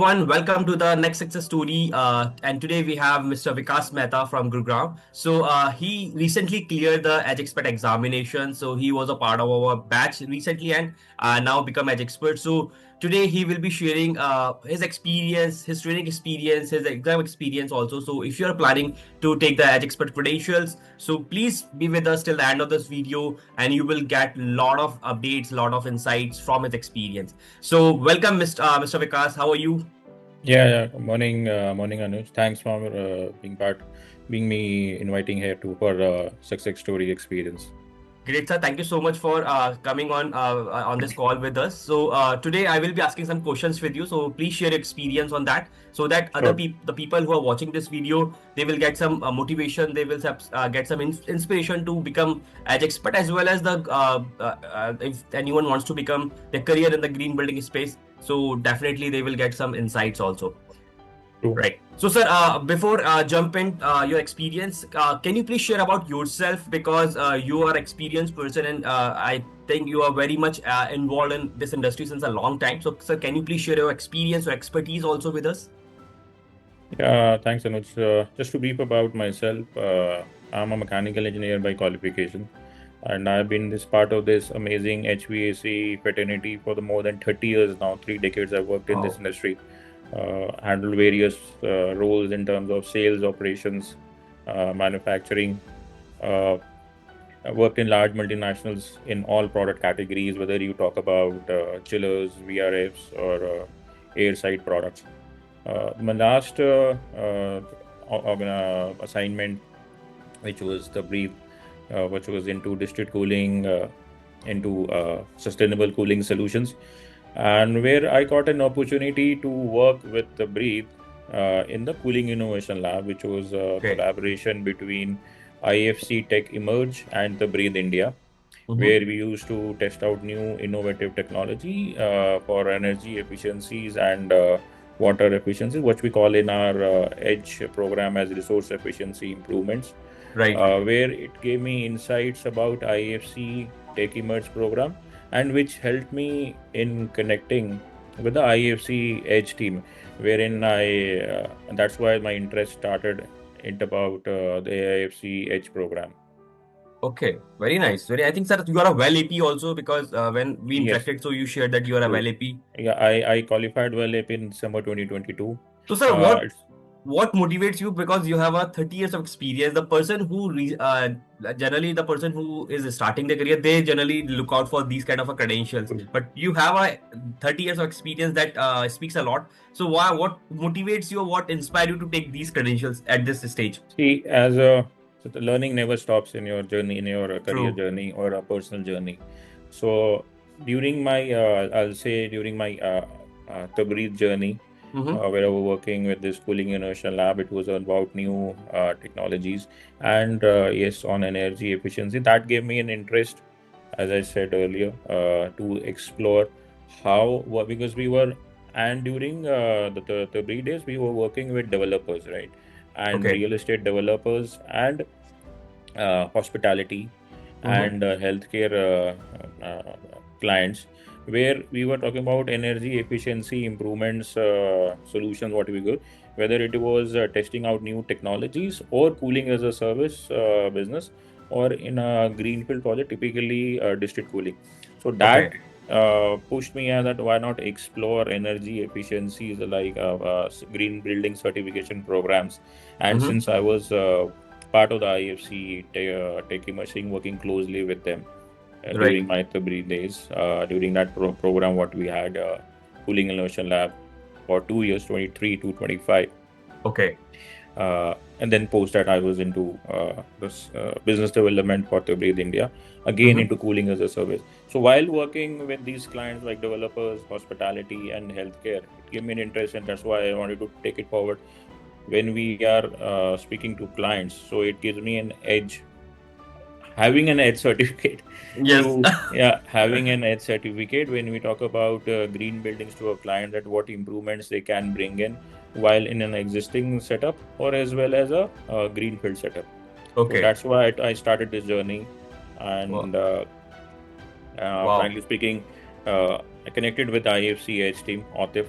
Everyone, welcome to the next success story. And today we have Mr. Vikas Mehta from Gurugram. He recently cleared the Edge Expert examination. So he was a part of our batch recently and now become Edge Expert. So today he will be sharing his experience, his training experience, his exam experience also. So if you are planning to take the Edge Expert credentials, so please be with us till the end of this video, and you will get a lot of updates, lot of insights from his experience. So welcome, Mr. Vikas. How are you? Yeah. Morning, morning, Anuj. Thanks for being me inviting here for success story experience. Great, sir. Thank you so much for coming on this call with us. Today I will be asking some questions with you. So please share your experience on that, so that Sure. the people who are watching this video, they will get some motivation. They will get some inspiration to become edge expert, as well as if anyone wants to become their career in the green building space. So definitely they will get some insights also. True. Right. So, sir, before jump in your experience, can you please share about yourself, because you are an experienced person, and I think you are very much involved in this industry since a long time. So, sir, can you please share your experience or expertise also with us? Yeah, thanks, Anuj. Just to brief about myself, I'm a mechanical engineer by qualification, and I've been this part of this amazing HVAC fraternity for the more than 30 years now. 3 decades I've worked in this Wow. industry, handled various roles in terms of sales, operations, manufacturing. Uh, I worked in large multinationals in all product categories, whether you talk about chillers, VRFs, or airside products. My last assignment, which was the brief, which was into district cooling, into sustainable cooling solutions, and where I got an opportunity to work with the brief in the Cooling Innovation Lab, which was a Okay. collaboration between IFC TechEmerge and the Breathe India, Mm-hmm. where we used to test out new innovative technology for energy efficiencies and water efficiency, what we call in our EDGE program as resource efficiency improvements, Right. where it gave me insights about IFC Tech Emerge program, and which helped me in connecting with the IFC Edge team, wherein that's why my interest started into about the IFC Edge program. Okay. Very nice. Very. I think, sir, you are a well AP also, because when we Yes, interacted, so you shared that you are a true. well AP. Yeah, I qualified well in December 2022. So, sir, Uh, it's, what motivates you, because you have a 30 years of experience? The person who generally, the person who is starting their career, they generally look out for these kind of a credentials, but you have a 30 years of experience that speaks a lot. So why, what motivates you, what inspired you to take these credentials at this stage? See, so the learning never stops in your journey, in your career True. journey or a personal journey. So during my, I'll say during my Tabreed journey, Mm-hmm. where I was working with this cooling innovation lab, it was about new technologies and yes, on energy efficiency. That gave me an interest, as I said earlier, to explore because we were, and during the 3 days, we were working with developers, right? And Okay. real estate developers and hospitality Mm-hmm. and healthcare clients, where we were talking about energy efficiency improvements solutions, what we could, whether it was testing out new technologies or cooling as a service business, or in a greenfield project, typically district cooling. So that Okay. pushed me that why not explore energy efficiencies like green building certification programs. And Mm-hmm. since I was part of the IFC Tech Machine, working closely with them Right. during my Tabri days. During that program, what we had, Cooling Innovation Lab for 2 years, 23 to 25. Okay. And then post that, I was into this business development for Tabri India, again Mm-hmm. into cooling as a service. So while working with these clients like developers, hospitality, and healthcare, it gave me an interest, and that's why I wanted to take it forward when we are speaking to clients. So it gives me an edge, having an edge certificate Yes. to, yeah, having an edge certificate when we talk about green buildings to a client, that what improvements they can bring in while in an existing setup, or as well as a greenfield setup. So Okay. that's why I started this journey. Wow. And Wow. frankly speaking, uh, I connected with the IFC EDGE team, Mr.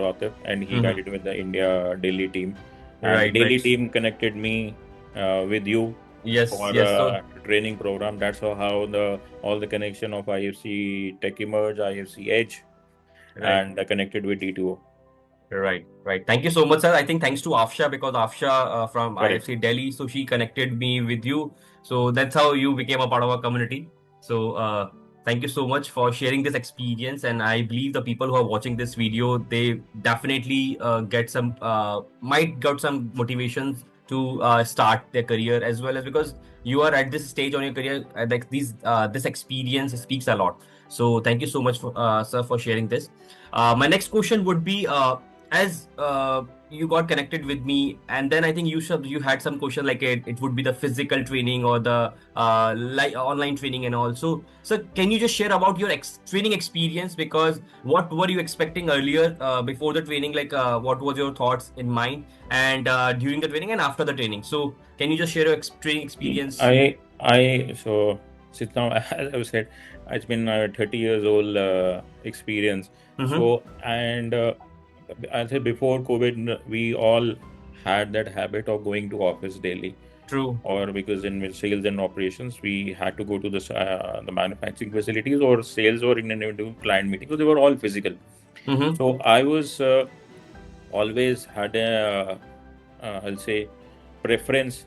Atif, and he Mm-hmm. guided with the India Delhi team. And the Right, Delhi right. team connected me with you Yes, for yes. So, training program. That's how the all the connection of IFC TechEmerge, IFC EDGE, right. and connected with D2O. Right, right. Thank you so much, sir. I think thanks to Afsha because Afsha from Correct. IFC Delhi, so she connected me with you. So that's how you became a part of our community. So thank you so much for sharing this experience. And I believe the people who are watching this video, they definitely get some might get some motivations to start their career as well as because you are at this stage on your career. Like this experience speaks a lot. So thank you so much, for, sir, for sharing this. My next question would be. As you got connected with me, and then I think you had some question like it would be the physical training or the online training and also. So can you just share about your training experience? Because what were you expecting earlier before the training? Like what was your thoughts in mind and during the training and after the training? So can you just share your training experience? So since now, as I said, it's been 30 years old experience. Mm-hmm. So, and I'll say before COVID, we all had that habit of going to office daily, True. or because in sales and operations, we had to go to the manufacturing facilities or sales or in an individual client meeting. So they were all physical. Mm-hmm. So I was always had a I'll say preference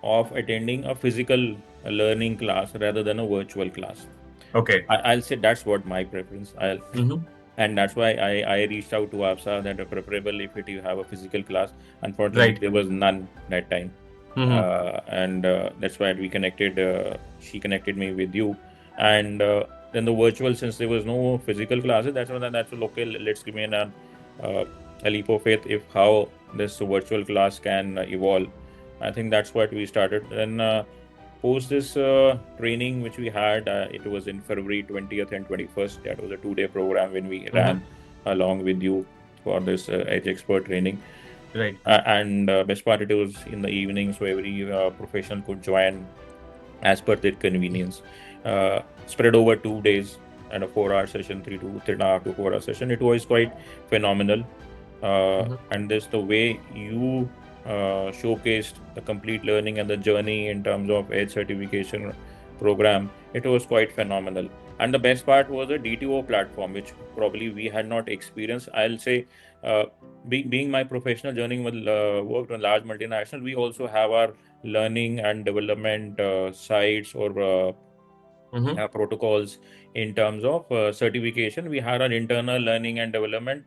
of attending a physical learning class rather than a virtual class. Okay. I'll say that's what my preference. Mm-hmm. And that's why I reached out to APSA that preferable if you have a physical class. Unfortunately, Right. there was none that time, Mm-hmm. and that's why we connected. She connected me with you, and then the virtual, since there was no physical classes, that's okay. Let's give me uh, a leap of faith if how this virtual class can evolve. I think that's what we started. Then post this training which we had, it was in February 20th and 21st. That was a 2-day program when we Mm-hmm. ran along with you for this Edge Expert training. Right. And best part, it was in the evening, so every professional could join as per their convenience. Spread over 2 days and a 4 hour session, 3.5 to 4 hour session. It was quite phenomenal. Mm-hmm. And this the way you showcased the complete learning and the journey in terms of edge certification program. It was quite phenomenal. And the best part was a DTO platform, which probably we had not experienced. I'll say, uh, being my professional journey with worked on large multinational, we also have our learning and development sites or Mm-hmm. protocols in terms of certification. We had our internal learning and development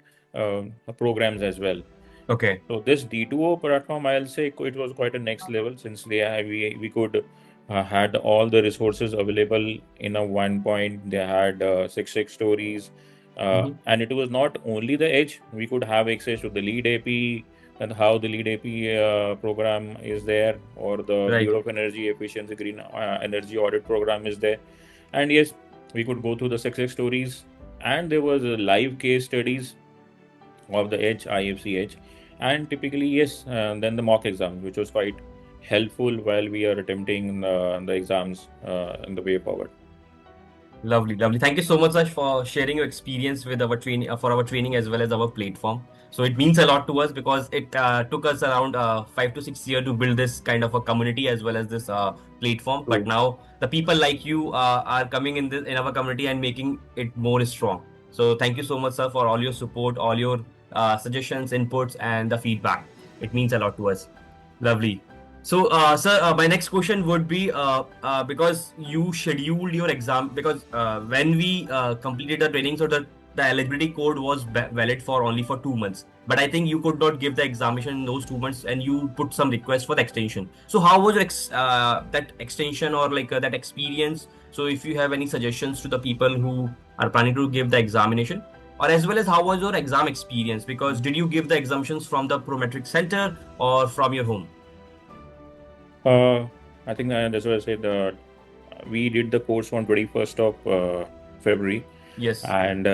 programs as well. Okay. So this D2O platform, I'll say it was quite a next level, since we could had all the resources available in a one point. They had six stories, Mm-hmm. and it was not only the edge. We could have access to the lead AP and how the lead AP program is there, or the Right. Bureau of Energy Efficiency Green Energy Audit program is there. And yes, we could go through the success stories, and there was live case studies of the Edge, IFC Edge, and typically yes, then the mock exam, which was quite helpful while we are attempting the exams in the way forward. Lovely, lovely. Thank you so much, Ash, for sharing your experience with our training for our training as well as our platform. So it means a lot to us because it took us around 5 to 6 years to build this kind of a community as well as this platform. But True. now the people like you are coming in in our community and making it more strong. So thank you so much, sir, for all your support, all your suggestions, inputs, and the feedback. It means a lot to us. Lovely. So, sir, my next question would be because you scheduled your exam because when we completed the training, so the eligibility code was valid for only for 2 months. But I think you could not give the examination in those 2 months, and you put some request for the extension. So, how was your that extension or like that experience? So, if you have any suggestions to the people who are planning to give the examination, or as well as how was your exam experience? Because did you give the exemptions from the Prometric Center or from your home? Uh, I think that's what I said. We did the course on 21st of February, Yes. and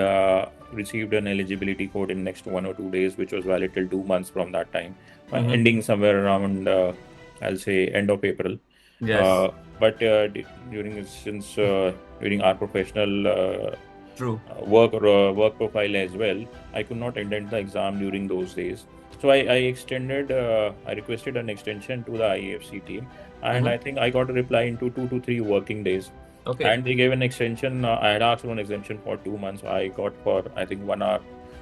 received an eligibility code in next 1 or 2 days, which was valid till 2 months from that time, Mm-hmm. ending somewhere around I'll say end of April. Yes. But during our professional True. work profile as well. I could not attend the exam during those days. So I requested an extension to the IFC team, and Mm-hmm. I think I got a reply into 2 to 3 working days. Okay. And they gave an extension. I had asked for an extension for 2 months. I got for I think 1 hour,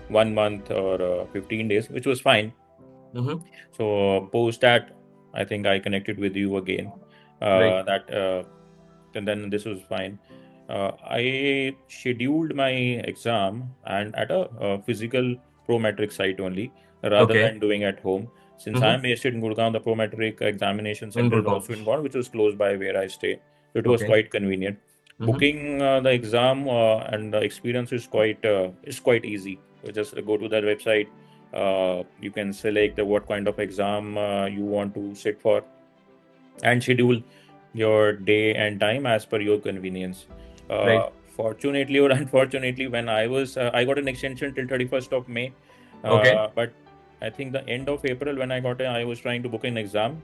1 month or 15 days, which was fine. Mm-hmm. So post that, I think I connected with you again. Right. That and then this was fine. I scheduled my exam and at a physical prometric site only rather Okay. than doing at home. Since I Mm-hmm. am based in Gurgaon, the prometric examination In center is Gurgaon. also in Gurgaon, which was close by where I stay. So it was Okay. quite convenient. Mm-hmm. Booking the exam and the experience is quite easy. You just go to that website. You can select what kind of exam you want to sit for and schedule your day and time as per your convenience. Right. Fortunately or unfortunately, when I got an extension till 31st of May, Okay. but I think the end of April when I was trying to book an exam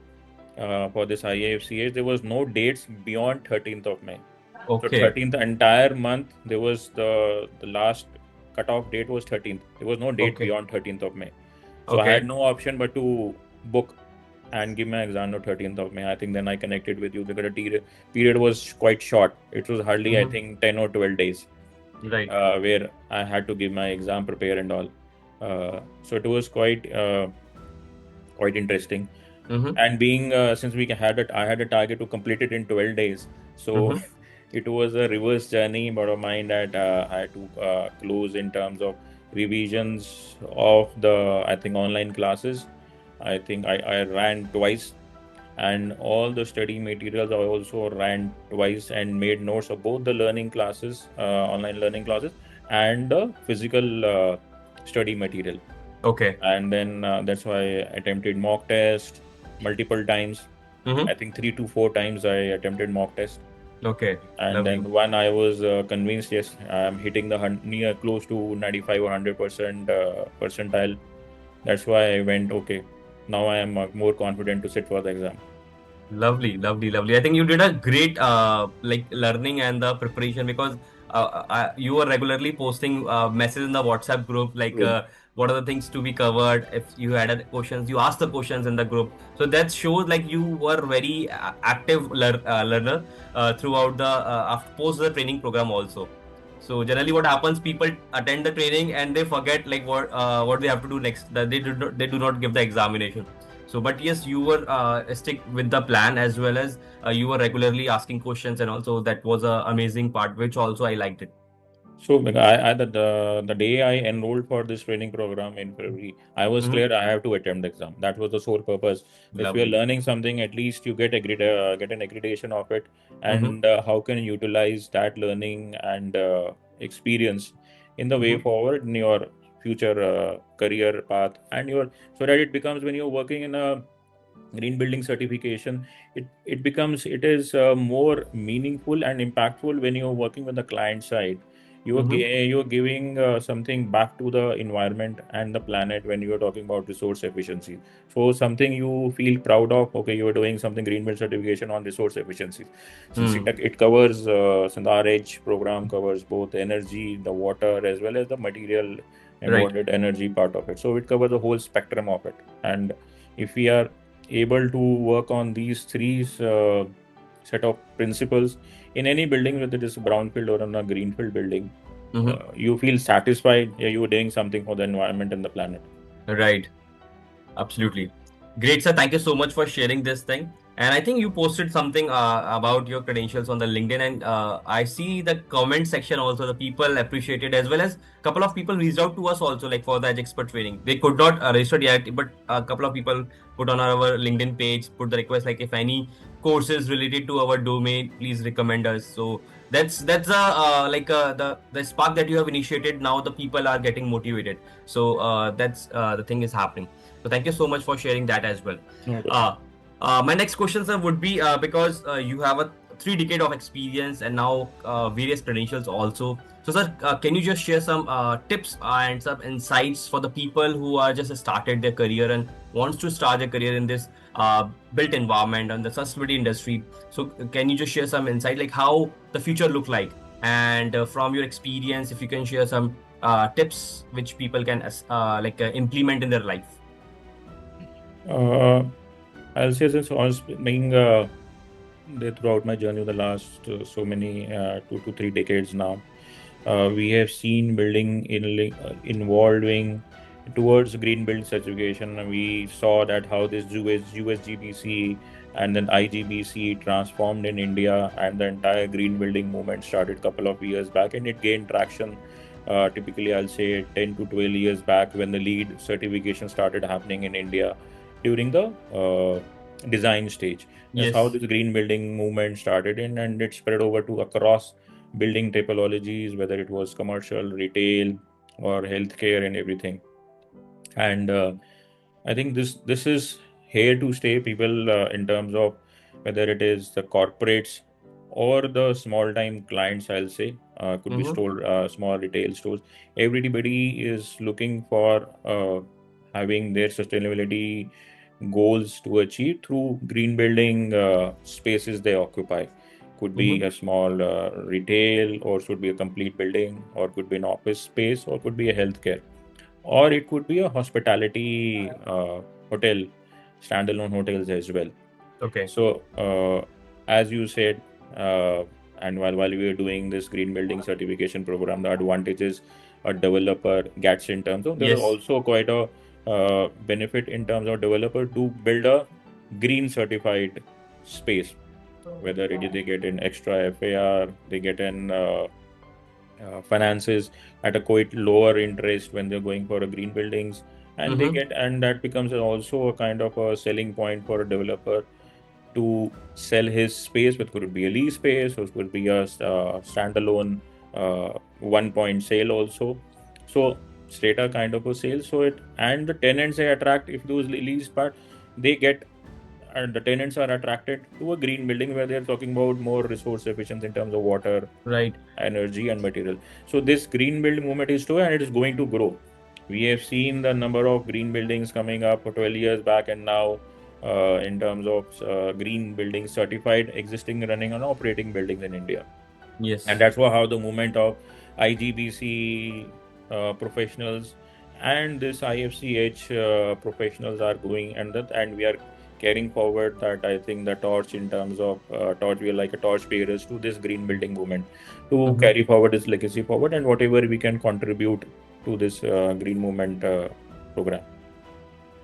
for this IAFCH, there was no dates beyond 13th of May. So Okay. 13th entire month, there was the last cutoff date was 13th. There was no date Okay. beyond 13th of May. So I had Okay. no option but to book and give my exam on 13th of May. I think then I connected with you because the period was quite short. It was hardly, I Mm-hmm. think, 10 or 12 days Right. where I had to give my exam, prepare, and all. So it was quite interesting. Mm-hmm. And being since I had a target to complete it in 12 days, so Mm-hmm. it was a reverse journey, but of mine that I had to close in terms of revisions of the I think online classes. I think I ran twice, and all the study materials I also ran twice and made notes of both the learning classes, online learning classes, and the physical study material. Okay. And then that's why I attempted mock test multiple times. I Mm-hmm. think 3 to 4 times I attempted mock test, Okay. and Lovely. then when I was convinced, yes, I'm hitting the near close to 95 or 100% percentile. That's why I went, okay, now I am more confident to sit for the exam. Lovely, lovely, lovely. I think you did a great like learning and the preparation because you were regularly posting messages in the WhatsApp group like True. what are the things to be covered. If you had questions, you asked the questions in the group. So that shows like you were very active learner throughout the after post the training program also. So generally, what happens? People attend the training and they forget like what they have to do next. That they do not give the examination. So, but yes, you were stick with the plan as well as you were regularly asking questions, and also that was a amazing part, which also I liked it. So the day I enrolled for this training program in February, I was Hmm. clear I have to attempt the exam. That was the sole purpose. If you're Lovely. learning something, at least you get an accreditation of it, Hmm. and how can you utilize that learning and experience in the way Hmm. forward in your future career path, and your so that it becomes when you're working in a green building certification, it is more meaningful and impactful when you're working with the client side. Hmm. You're giving something back to the environment and the planet when you're talking about resource efficiency. So something you feel proud of, okay, you're doing something green build certification on resource efficiency. Since Hmm. it covers since our edge program covers both energy, the water, as well as the material Right. embodied energy part of it. So it covers the whole spectrum of it. And if we are able to work on these three set of principles in any building, whether it is a brownfield or in a greenfield building, Hmm. you feel satisfied. Yeah, you are doing something for the environment and the planet. Right. Absolutely. Great, sir. Thank you so much for sharing this thing. And I think you posted something about your credentials on the LinkedIn, and I see the comment section also. The people appreciated as well as a couple of people reached out to us also, like for the Edge Expert training. They could not register yet, but a couple of people put on our LinkedIn page, put the request like if any courses related to our domain, please recommend us. So that's like the spark that you have initiated. Now the people are getting motivated. So that's the thing is happening. So thank you so much for sharing that as well. Okay. Uh, my next question, sir, would be because you have a 3 decade of experience and now various credentials also. So, sir, can you just share some tips and some insights for the people who are just started their career and wants to start their career in this built environment and the sustainability industry? So, can you just share some insight, like how the future look like? And from your experience, if you can share some tips which people can implement in their life. Uh, I'll say since I was being there throughout my journey, the last so many 2 to 3 decades now, we have seen building involving towards green build certification. We saw that how this USGBC and then IGBC transformed in India, and the entire green building movement started couple of years back, and it gained traction. Typically, I'll say 10 to 12 years back when the lead certification started happening in India during the design stage. That's how Yes. this green building movement started in, and it spread over to across building typologies, whether it was commercial, retail, or healthcare, and everything. And I think this is here to stay. People, in terms of whether it is the corporates or the small time clients, I'll say, could be Mm-hmm. store small retail stores. Everybody is looking for having their sustainability goals to achieve through green building spaces they occupy. Could be Mm-hmm. a small retail, or should be a complete building, or could be an office space, or could be a healthcare, or it could be a hospitality hotel, standalone hotels as well. Okay. So, as you said, uh, and while we were doing this green building certification program, the advantages a developer gets in terms of, there are Yes. also quite a benefit in terms of developer to build a green certified space. Whether it is they get an extra FAR, they get an finances at a quite lower interest when they're going for a green buildings, and they Mm-hmm. get, and that becomes also a kind of a selling point for a developer to sell his space, which could be a lease space, or it could be a standalone 1 point sale also. So straight a kind of a sale. So it, and the tenants they attract, if those lease part, they get, and the tenants are attracted to a green building where they're talking about more resource efficiency in terms of water, Right. energy, and material. So this green build movement is true, and it is going to grow. We have seen the number of green buildings coming up 12 years back, and now in terms of green buildings certified existing, running, and operating buildings in India. And Yes. that's how the movement of IGBC professionals and this IFC EDGE professionals are going, and that, and we are carrying forward that, I think, the torch in terms of torch, we are like a torch bearers to this green building movement, to Mm-hmm. carry forward this legacy forward, and whatever we can contribute to this green movement program.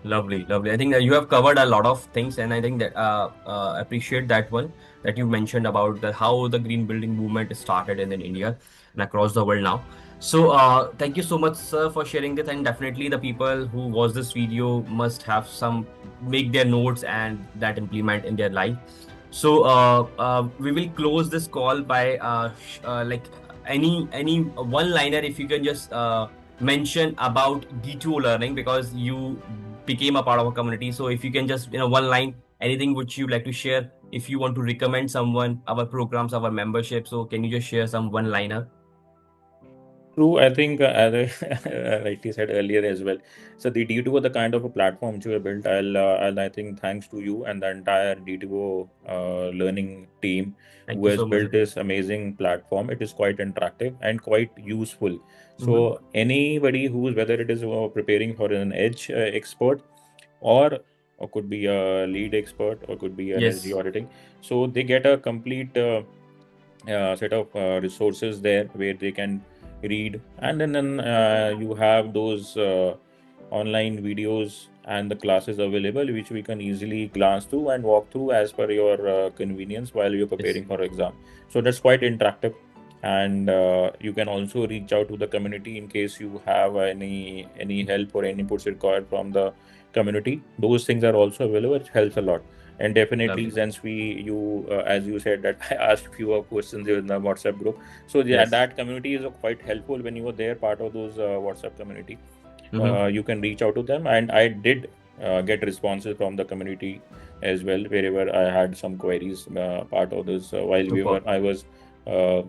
Lovely, lovely. I think that you have covered a lot of things, and I think that appreciate that one that you mentioned about the how the green building movement started in India and across the world now. So, thank you so much, sir, for sharing this. And definitely, the people who watch this video must have some make their notes and that implement in their life. So, we will close this call by any one liner if you can just mention about D2O learning because you became a part of a community. So if you can just, one line, anything which you like to share, if you want to recommend someone, our programs, our membership. So can you just share some one liner? True, I think as I rightly said earlier as well. So the D2O, the kind of a platform which you have built, I'll I think thanks to you and the entire D2O learning team Thank who you has so much. built this amazing platform. It is quite interactive and quite useful. Mm-hmm. So anybody who's, whether it is preparing for an edge expert, or could be a lead expert, or could be an SG Yes. auditing, so they get a complete set of resources there where they can read, and then you have those online videos and the classes available which we can easily glance through and walk through as per your convenience while you're Yes. preparing for exam. So that's quite interactive, and you can also reach out to the community in case you have any help or any inputs required from the community. Those things are also available, which helps a lot. And definitely, Lovely. since you as you said that I asked few questions in the WhatsApp group, so yeah, Yes. that community is quite helpful when you are there, part of those WhatsApp community. Mm-hmm. You can reach out to them, and I did get responses from the community as well wherever I had some queries, part of this while Super. I was uh,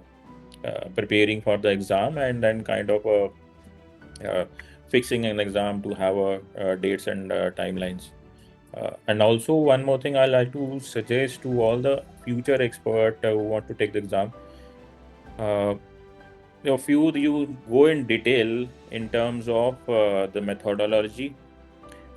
preparing for the exam, and then kind of fixing an exam to have dates and timelines. And also, one more thing I like to suggest to all the future expert who want to take the exam, A few you go in detail in terms of the methodology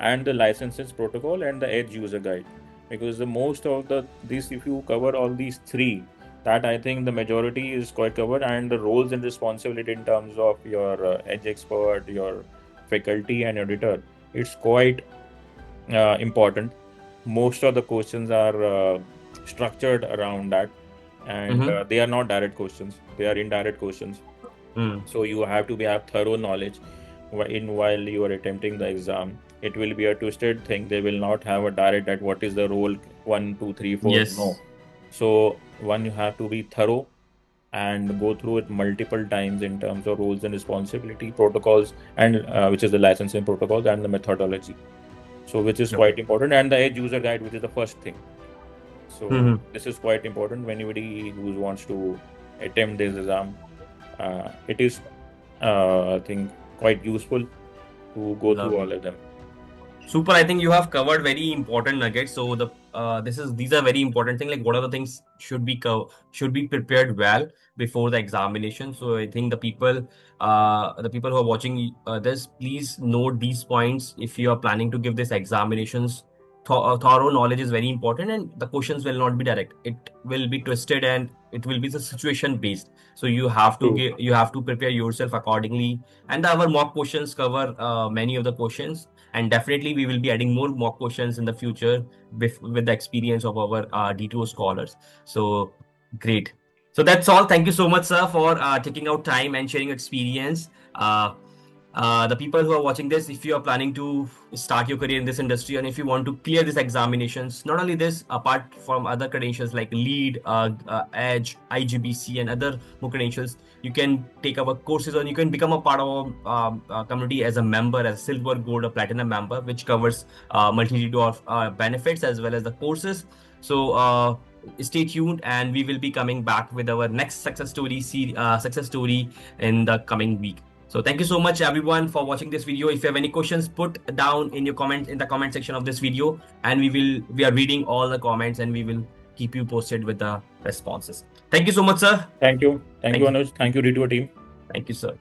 and the licenses protocol and the edge user guide, because the most of the this, if you cover all these three, that I think the majority is quite covered, and the roles and responsibility in terms of your edge expert, your faculty and editor, it's quite important. Most of the questions are structured around that, and Mm-hmm. they are not direct questions, they are indirect questions. Mm. So you have to have thorough knowledge in while you are attempting the exam. It will be a twisted thing. They will not have a direct that what is the role 1, 2, 3, 4. No. Yes. So one, you have to be thorough and go through it multiple times in terms of roles and responsibility protocols, and which is the licensing protocols and the methodology. So which is Okay. quite important, and the edge user guide, which is the first thing. So Mm-hmm. this is quite important when anybody who wants to attempt this exam. It is, I think, quite useful to go through Lovely. all of them. Super. I think you have covered very important nuggets. So these are very important things. Like what are the things should be prepared well before the examination. So I think the people who are watching this, please note these points if you are planning to give this examinations. Thorough knowledge is very important, and the questions will not be direct. It will be twisted, and it will be the situation based. So True. you have to prepare yourself accordingly. And our mock questions cover many of the questions, and definitely we will be adding more mock questions in the future with the experience of our D2O scholars. So great. So that's all. Thank you so much, sir, for taking out time and sharing your experience. The people who are watching this, if you are planning to start your career in this industry, and if you want to clear these examinations, not only this, apart from other credentials like lead, edge, IGBC, and other more credentials, you can take our courses, and you can become a part of our community as a member, as a silver, gold, or platinum member, which covers multitude of benefits as well as the courses. So stay tuned, and we will be coming back with our next success story in the coming week. So thank you so much everyone for watching this video. If you have any questions, put down in the comment section of this video, and we are reading all the comments, and we will keep you posted with the responses. Thank you so much, sir. Thank you. Thank you, Thank you. Anuj. Thank you, D2O team. Thank you, sir.